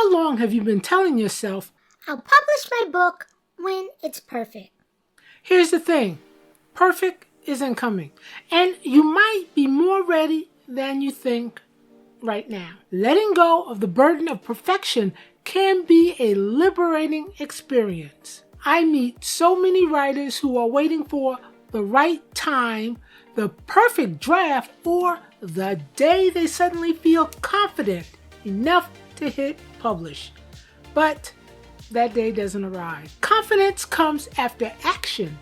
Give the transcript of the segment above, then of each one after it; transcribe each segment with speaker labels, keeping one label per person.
Speaker 1: How long have you been telling yourself,
Speaker 2: I'll publish my book when it's perfect?
Speaker 1: Here's the thing, perfect isn't coming, and you might be more ready than you think right now. Letting go of the burden of perfection can be a liberating experience. I meet so many writers who are waiting for the right time, the perfect draft, or the day they suddenly feel confident enough to hit publish. But that day doesn't arrive. Confidence comes after action,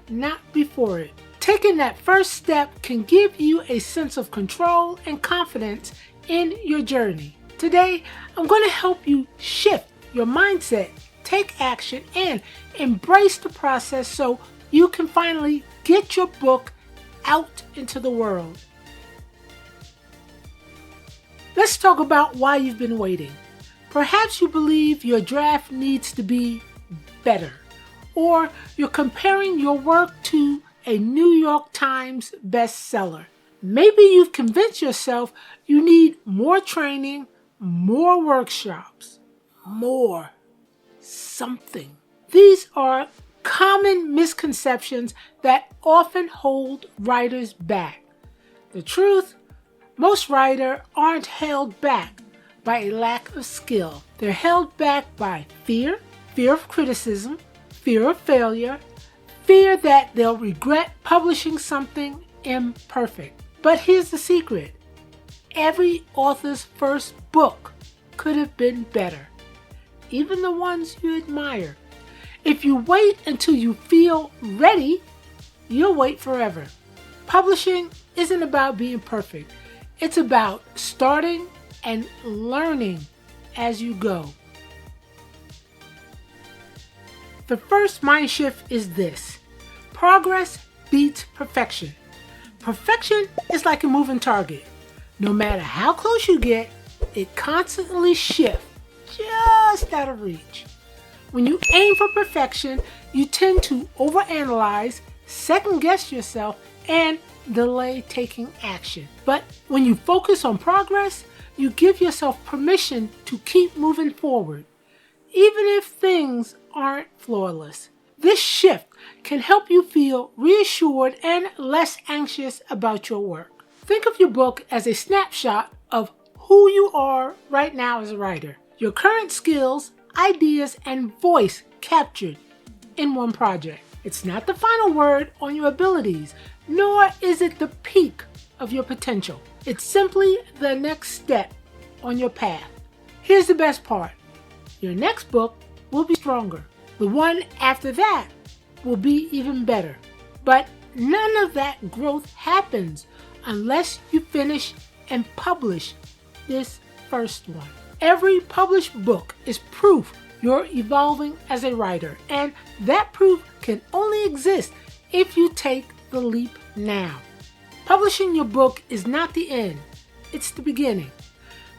Speaker 1: not before it. Taking that first step can give you a sense of control and confidence in your journey. Today, I'm going to help you shift your mindset, take action, and embrace the process so you can finally get your book out into the world. Let's talk about why you've been waiting. Perhaps you believe your draft needs to be better, or you're comparing your work to a New York Times bestseller. Maybe you've convinced yourself you need more training, more workshops, more something. These are common misconceptions that often hold writers back. The truth, most writers aren't held back by a lack of skill. They're held back by fear of criticism, fear of failure, fear that they'll regret publishing something imperfect. But here's the secret. Every author's first book could have been better, even the ones you admire. If you wait until you feel ready, you'll wait forever. Publishing isn't about being perfect. It's about starting and learning as you go. The first mind shift is this. Progress beats perfection. Perfection is like a moving target. No matter how close you get, it constantly shifts just out of reach. When you aim for perfection, you tend to overanalyze, second guess yourself, and delay taking action. But when you focus on progress, you give yourself permission to keep moving forward, even if things aren't flawless. This shift can help you feel reassured and less anxious about your work. Think of your book as a snapshot of who you are right now as a writer. Your current skills, ideas, and voice captured in one project. It's not the final word on your abilities, nor is it the peak of your potential. It's simply the next step on your path. Here's the best part. Your next book will be stronger. The one after that will be even better. But none of that growth happens unless you finish and publish this first one. Every published book is proof you're evolving as a writer, and that proof can only exist if you take the leap now. Publishing your book is not the end, it's the beginning.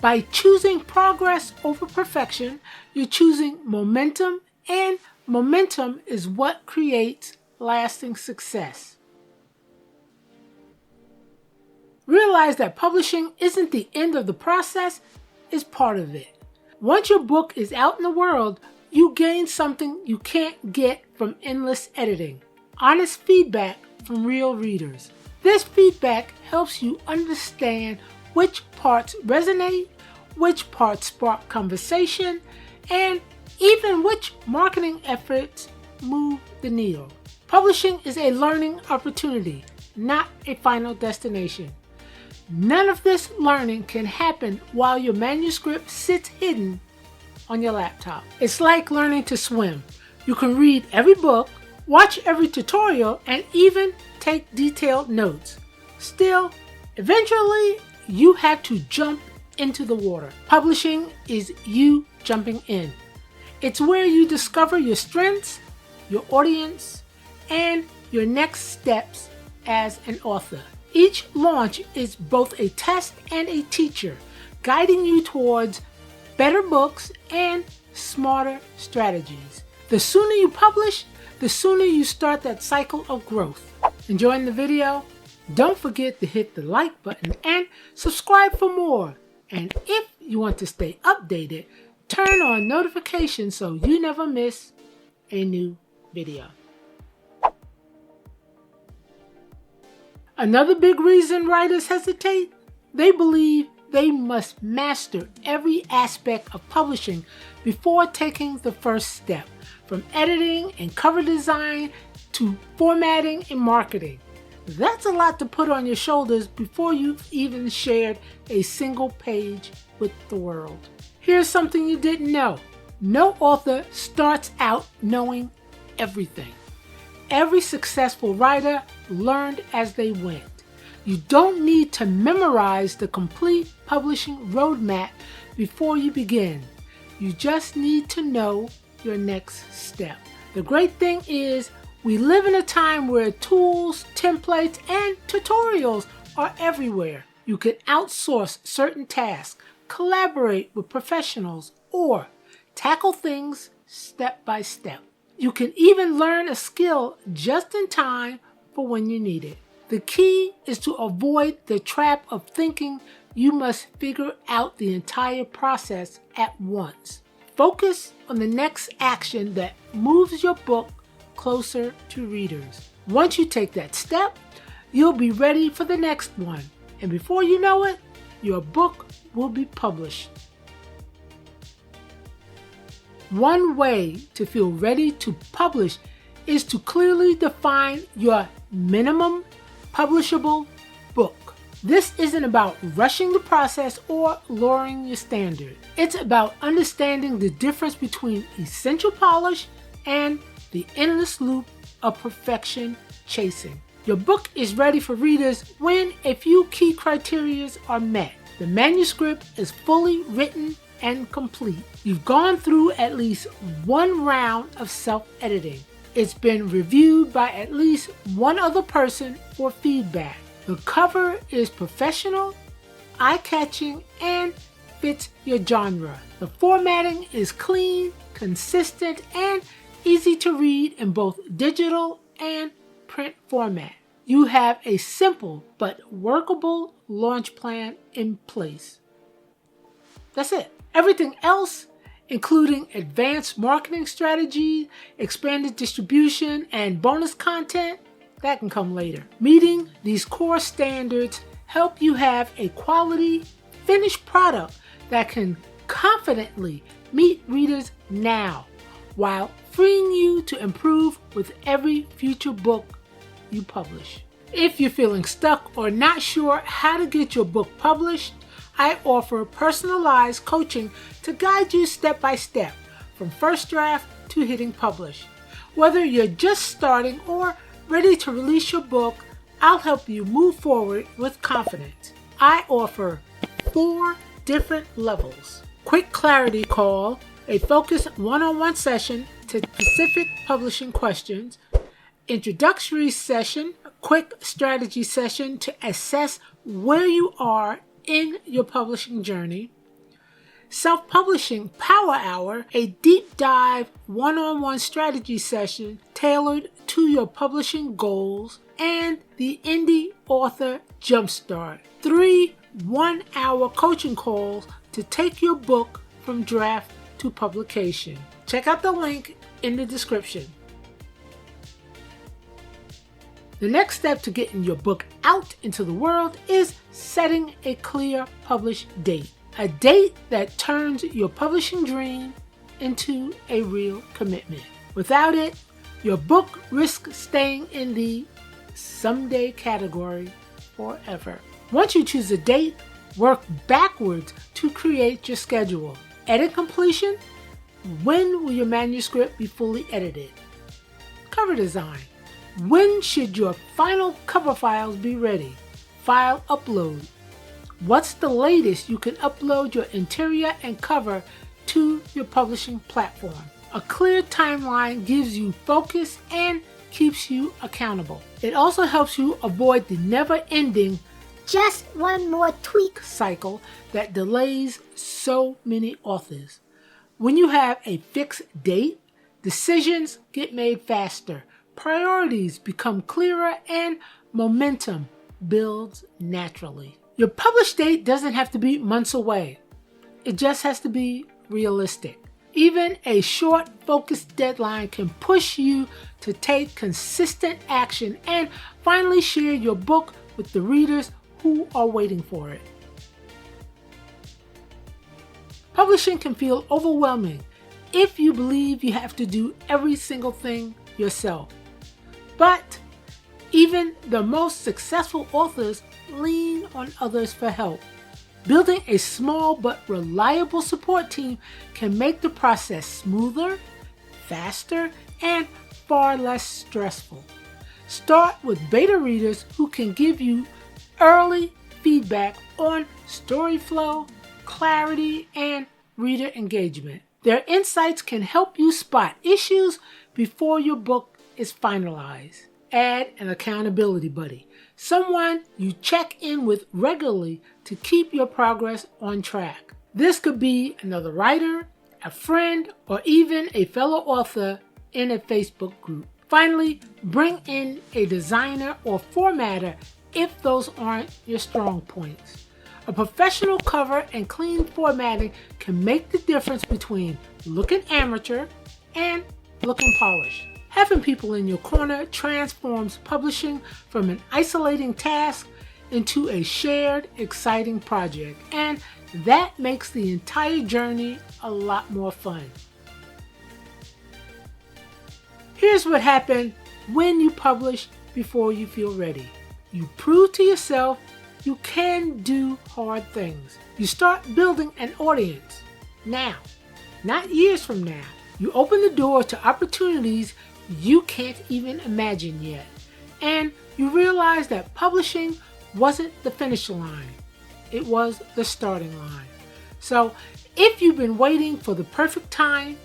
Speaker 1: By choosing progress over perfection, you're choosing momentum, and momentum is what creates lasting success. Realize that publishing isn't the end of the process, it's part of it. Once your book is out in the world, you gain something you can't get from endless editing. Honest feedback from real readers. This feedback helps you understand which parts resonate, which parts spark conversation, and even which marketing efforts move the needle. Publishing is a learning opportunity, not a final destination. None of this learning can happen while your manuscript sits hidden on your laptop. It's like learning to swim. You can read every book, watch every tutorial, and even take detailed notes. Still, eventually, you have to jump into the water. Publishing is you jumping in. It's where you discover your strengths, your audience, and your next steps as an author. Each launch is both a test and a teacher, guiding you towards better books and smarter strategies. The sooner you publish, the sooner you start that cycle of growth. Enjoying the video? Don't forget to hit the like button and subscribe for more. And if you want to stay updated, turn on notifications so you never miss a new video. Another big reason writers hesitate, they believe they must master every aspect of publishing before taking the first step, from editing and cover design to formatting and marketing. That's a lot to put on your shoulders before you've even shared a single page with the world. Here's something you didn't know. No author starts out knowing everything. Every successful writer learned as they went. You don't need to memorize the complete publishing roadmap before you begin. You just need to know your next step. The great thing is, we live in a time where tools, templates, and tutorials are everywhere. You can outsource certain tasks, collaborate with professionals, or tackle things step by step. You can even learn a skill just in time for when you need it. The key is to avoid the trap of thinking you must figure out the entire process at once. Focus on the next action that moves your book closer to readers. Once you take that step, you'll be ready for the next one. And before you know it, your book will be published. One way to feel ready to publish is to clearly define your minimum publishable book. This isn't about rushing the process or lowering your standard. It's about understanding the difference between essential polish and the endless loop of perfection chasing. Your book is ready for readers when a few key criteria are met. The manuscript is fully written and complete. You've gone through at least one round of self-editing. It's been reviewed by at least one other person for feedback. The cover is professional, eye-catching, and fits your genre. The formatting is clean, consistent, and easy to read in both digital and print format. You have a simple but workable launch plan in place. That's it. Everything else, including advanced marketing strategy, expanded distribution, and bonus content, that can come later. Meeting these core standards help you have a quality, finished product that can confidently meet readers now, while freeing you to improve with every future book you publish. If you're feeling stuck or not sure how to get your book published, I offer personalized coaching to guide you step by step, from first draft to hitting publish. Whether you're just starting or ready to release your book, I'll help you move forward with confidence. I offer 4 different levels: quick clarity call, a focused one-on-one session to specific publishing questions, introductory session, a quick strategy session to assess where you are in your publishing journey, self-publishing power hour, a deep dive one-on-one strategy session tailored to your publishing goals, and the Indie Author Jumpstart, 3 one-hour coaching calls to take your book from draft to publication. Check out the link in the description. The next step to getting your book out into the world is setting a clear publish date. A date that turns your publishing dream into a real commitment. Without it, your book risks staying in the someday category forever. Once you choose a date, work backwards to create your schedule. Edit completion. When will your manuscript be fully edited? Cover design. When should your final cover files be ready? File upload. What's the latest you can upload your interior and cover to your publishing platform? A clear timeline gives you focus and keeps you accountable. It also helps you avoid the never-ending
Speaker 2: Just one more tweak
Speaker 1: cycle that delays so many authors. When you have a fixed date, decisions get made faster, priorities become clearer, and momentum builds naturally. Your publish date doesn't have to be months away. It just has to be realistic. Even a short, focused deadline can push you to take consistent action and finally share your book with the readers who are waiting for it. Publishing can feel overwhelming if you believe you have to do every single thing yourself. But even the most successful authors lean on others for help. Building a small but reliable support team can make the process smoother, faster, and far less stressful. Start with beta readers who can give you early feedback on story flow, clarity, and reader engagement. Their insights can help you spot issues before your book is finalized. Add an accountability buddy, someone you check in with regularly to keep your progress on track. This could be another writer, a friend, or even a fellow author in a Facebook group. Finally, bring in a designer or formatter if those aren't your strong points. A professional cover and clean formatting can make the difference between looking amateur and looking polished. Having people in your corner transforms publishing from an isolating task into a shared, exciting project, and that makes the entire journey a lot more fun. Here's what happened when you publish before you feel ready. You prove to yourself you can do hard things. You start building an audience now, not years from now. You open the door to opportunities you can't even imagine yet. And you realize that publishing wasn't the finish line. It was the starting line. So if you've been waiting for the perfect time,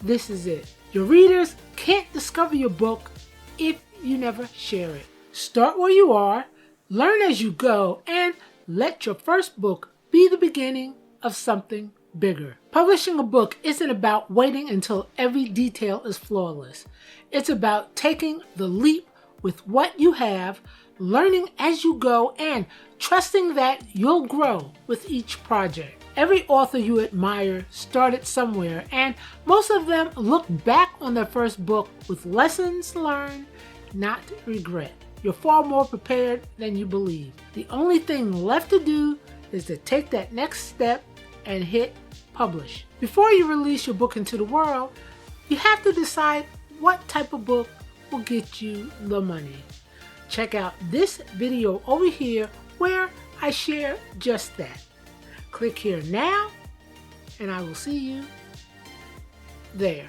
Speaker 1: this is it. Your readers can't discover your book if you never share it. Start where you are, learn as you go, and let your first book be the beginning of something bigger. Publishing a book isn't about waiting until every detail is flawless. It's about taking the leap with what you have, learning as you go, and trusting that you'll grow with each project. Every author you admire started somewhere, and most of them look back on their first book with lessons learned, not regret. You're far more prepared than you believe. The only thing left to do is to take that next step and hit publish. Before you release your book into the world, you have to decide what type of book will get you the money. Check out this video over here where I share just that. Click here now, and I will see you there.